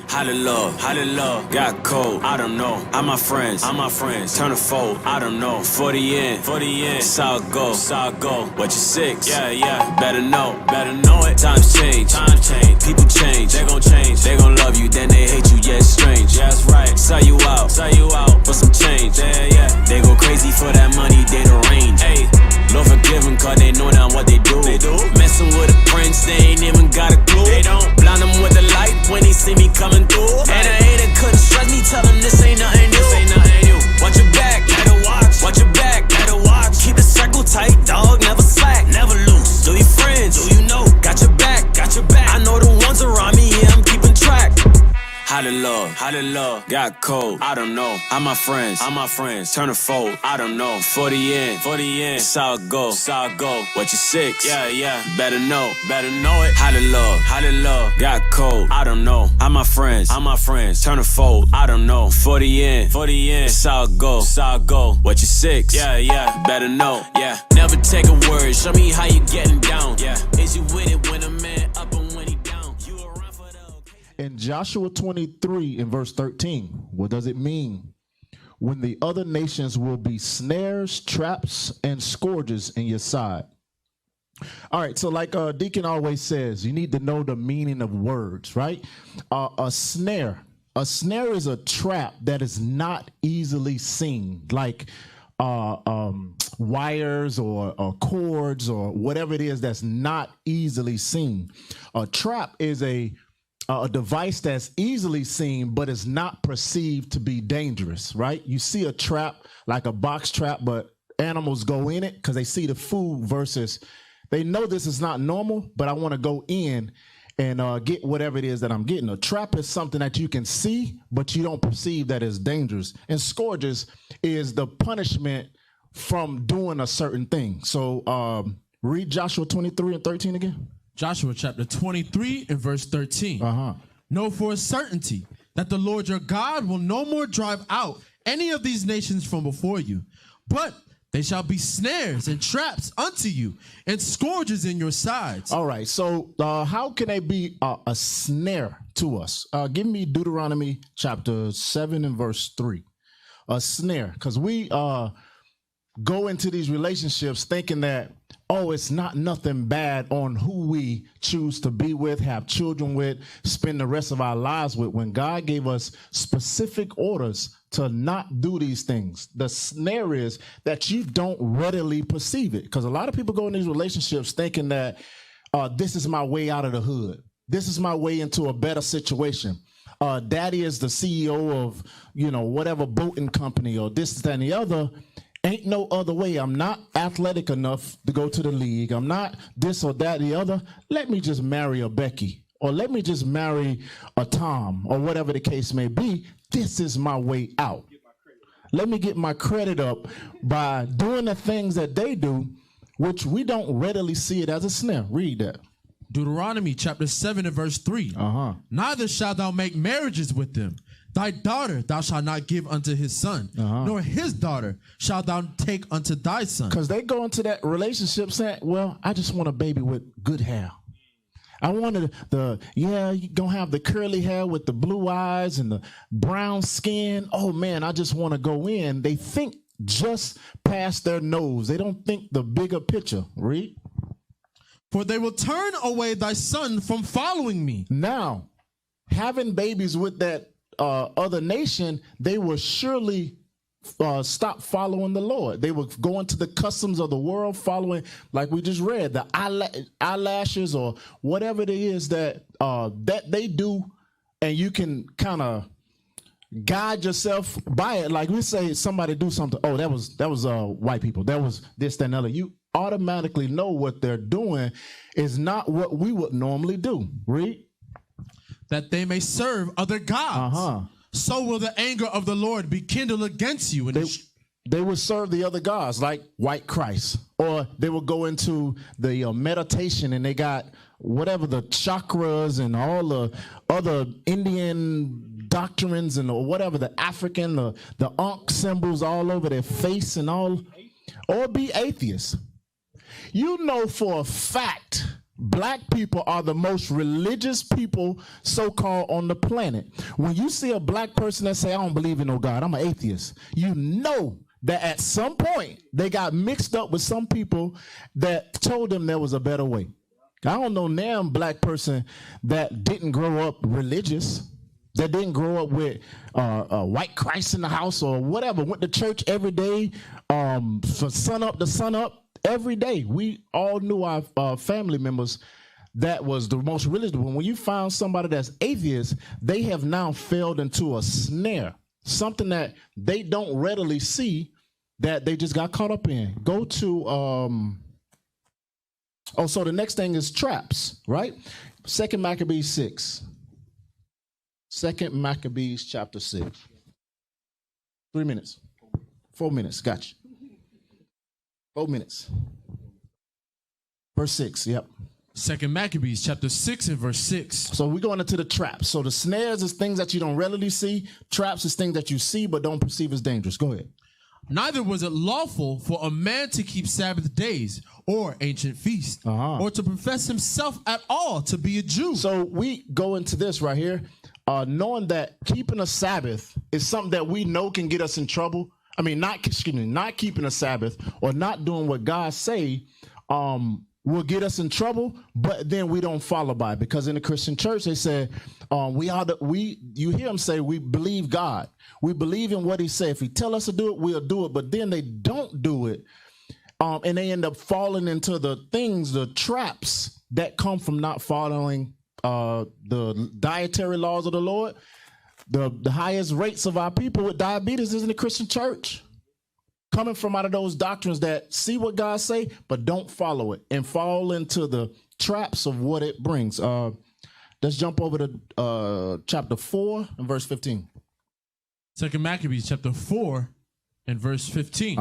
How to love, got cold, I don't know. I'm my friends, turn a fold, I don't know. 40 in, it's all go, What you six? Yeah, better know it. Times change, people change, they gon' love you, then they hate you, yeah, it's strange. Yeah, that's right, sell you out for some change. Yeah, they go crazy for that money, they the range. Hey, Lord forgive them, cause they know now what they do. Messing with a prince, they ain't even got a clue. They don't blind them with the light when they see me coming through. And a hater couldn't stress me, tell them this ain't nothing new. Watch your back, better watch. Watch your back, better watch. Keep the circle tight, dog, never slack, never loose. Do your friends, do you know? Got your back. I know the ones around me, yeah, I'm keeping track. How to love, got cold, I don't know. I'm my friends, turn a fold, I don't know. 40 in, it's all go, What you six? Yeah, better know it. How to love, got cold, I don't know. I'm my friends, turn a fold, I don't know. 40 in, it's all go, What you six? Yeah, better know, yeah. Never take a word, show me how you getting down. Yeah, is you with it when a man up and when he down? You around for the In Joshua 23 in verse 13, what does it mean? When the other nations will be snares, traps, and scourges in your side. All right, so like Deacon always says, you need to know the meaning of words, right? A snare is a trap that is not easily seen, like wires or cords or whatever it is that's not easily seen. A trap is a device that's easily seen but is not perceived to be dangerous, right? You see a trap like a box trap, but animals go in it because they see the food versus they know this is not normal, but I want to go in and get whatever it is that I'm getting. A trap is something that you can see, but you don't perceive that is dangerous. And scourges is the punishment from doing a certain thing. So read Joshua 23 and 13 again. Joshua chapter 23 and verse 13. Know for a certainty that the Lord your God will no more drive out any of these nations from before you, but they shall be snares and traps unto you and scourges in your sides. All right, so how can they be a snare to us? Give me Deuteronomy chapter 7 and verse 3. A snare, because we go into these relationships thinking that, oh, it's not nothing bad on who we choose to be with, have children with, spend the rest of our lives with, when God gave us specific orders to not do these things. The snare is that you don't readily perceive it, because a lot of people go in these relationships thinking that this is my way out of the hood. This is my way into a better situation. Daddy is the CEO of, whatever boating company or this, that, and the other. Ain't no other way. I'm not athletic enough to go to the league. I'm not this or that, the other. Let me just marry a Becky, or let me just marry a Tom, or whatever the case may be. This is my way out. Let me get my credit up by doing the things that they do, which we don't readily see it as a snare. Read that. Deuteronomy chapter 7 and verse 3. Neither shalt thou make marriages with them. Thy daughter thou shalt not give unto his son, nor his daughter shalt thou take unto thy son. Because they go into that relationship saying, well, I just want a baby with good hair. I wanted you're going to have the curly hair with the blue eyes and the brown skin. Oh, man, I just want to go in. They think just past their nose. They don't think the bigger picture. Read. For they will turn away thy son from following me. Now, having babies with that other nation, they will surely stop following the Lord. They will go into the customs of the world, following, like we just read, the eyelashes or whatever it is that they do, and you can kind of guide yourself by it. Like we say, somebody do something. Oh, that was white people. That was this, that, and other. You automatically know what they're doing is not what we would normally do. Read. That they may serve other gods. So will the anger of the Lord be kindled against you. And they will serve the other gods like white Christ. Or they will go into the meditation and they got whatever the chakras and all the other Indian doctrines and whatever, the African, the Ankh symbols all over their face and all. Or be atheists. You know for a fact Black people are the most religious people, so-called, on the planet. When you see a black person that say, I don't believe in no God, I'm an atheist, you know that at some point they got mixed up with some people that told them there was a better way. I don't know damn black person that didn't grow up religious, that didn't grow up with a white Christ in the house or whatever, went to church every day from sun up to sun up. Every day, we all knew our family members that was the most religious. When you found somebody that's atheist, they have now fell into a snare, something that they don't readily see, that they just got caught up in. Go to, so the next thing is traps, right? 2 Maccabees 6. 2 Maccabees chapter 6. 3 minutes. 4 minutes, gotcha. 4 minutes. Verse 6, yep. 2 Maccabees chapter 6 and verse 6. So we're going into the traps. So the snares is things that you don't readily see. Traps is things that you see but don't perceive as dangerous. Go ahead. Neither was it lawful for a man to keep Sabbath days or ancient feasts, or to profess himself at all to be a Jew. So we go into this right here, knowing that keeping a Sabbath is something that we know can get us in trouble. I mean, not keeping a Sabbath or not doing what God say will get us in trouble, but then we don't follow by it. Because in the Christian church, they say, you hear them say, we believe God. We believe in what he said. If he tell us to do it, we'll do it. But then they don't do it. And they end up falling into the traps that come from not following the dietary laws of the Lord. The highest rates of our people with diabetes is in the Christian church, coming from out of those doctrines that see what God say, but don't follow it and fall into the traps of what it brings. Let's jump over to chapter 4 and verse 15. 2 Maccabees chapter 4 and verse 15.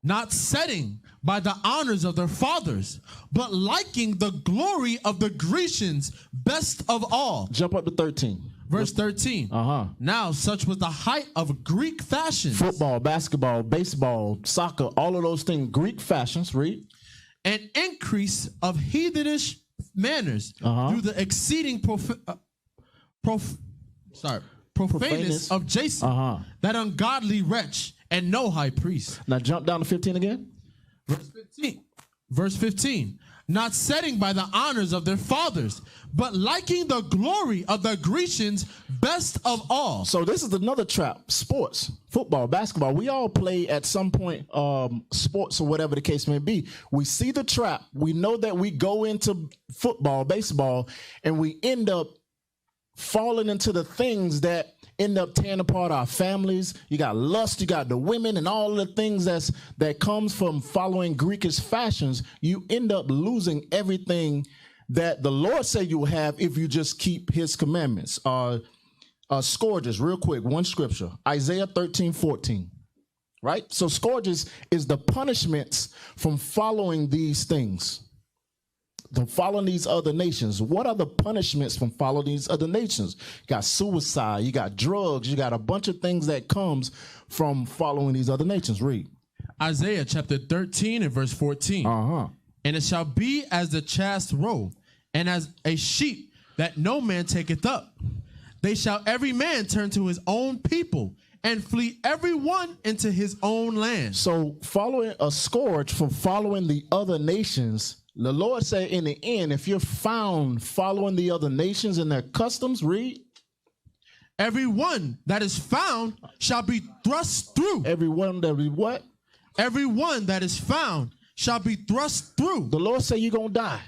Not setting by the honors of their fathers, but liking the glory of the Grecians best of all. Jump up to 13. Verse 13. Now, such was the height of Greek fashions. Football, basketball, baseball, soccer, all of those things, Greek fashions, read. An increase of heathenish manners through the exceeding profaneness of Jason, that ungodly wretch, and no high priest. Now jump down to 15 again. Verse 15. Not setting by the honors of their fathers, but liking the glory of the Grecians best of all. So this is another trap. Sports, football, basketball. We all play at some point sports or whatever the case may be. We see the trap. We know that we go into football, baseball, and we end up falling into the things that end up tearing apart our families. You got lust, you got the women, and all the things that comes from following Greekish fashions. You end up losing everything that the Lord said you will have if you just keep his commandments. Scourges, real quick, one scripture, Isaiah 13:14. Right? So scourges is the punishments from following these things. Following these other nations. What are the punishments from following these other nations? You got suicide, you got drugs, you got a bunch of things that comes from following these other nations. Read. Isaiah chapter 13 and verse 14. And it shall be as the chaste roe, and as a sheep that no man taketh up. They shall every man turn to his own people, and flee every one into his own land. So following a scourge from following the other nations, the Lord said in the end, if you're found following the other nations and their customs, read. Every one that is found shall be thrust through. Every one that is what? Every one that is found shall be thrust through. The Lord said you're going to die.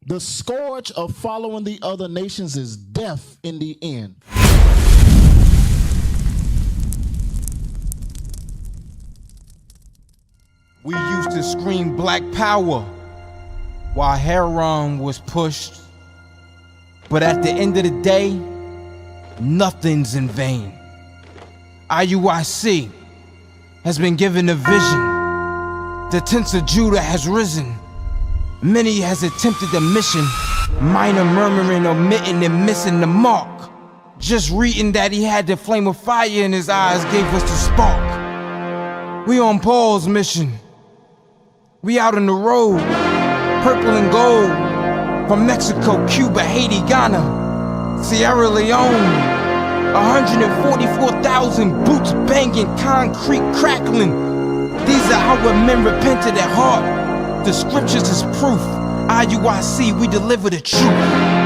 The scourge of following the other nations is death in the end. We used to scream black power while heroin was pushed. But at the end of the day, nothing's in vain. IUIC has been given a vision. The tents of Judah has risen. Many has attempted the mission. Minor murmuring, omitting, and missing the mark. Just reading that he had the flame of fire in his eyes gave us the spark. We on Paul's mission. We out on the road. Purple and gold from Mexico, Cuba, Haiti, Ghana, Sierra Leone. 144,000 boots banging, concrete crackling. These are our men repented at heart. The scriptures is proof. IUIC, we deliver the truth.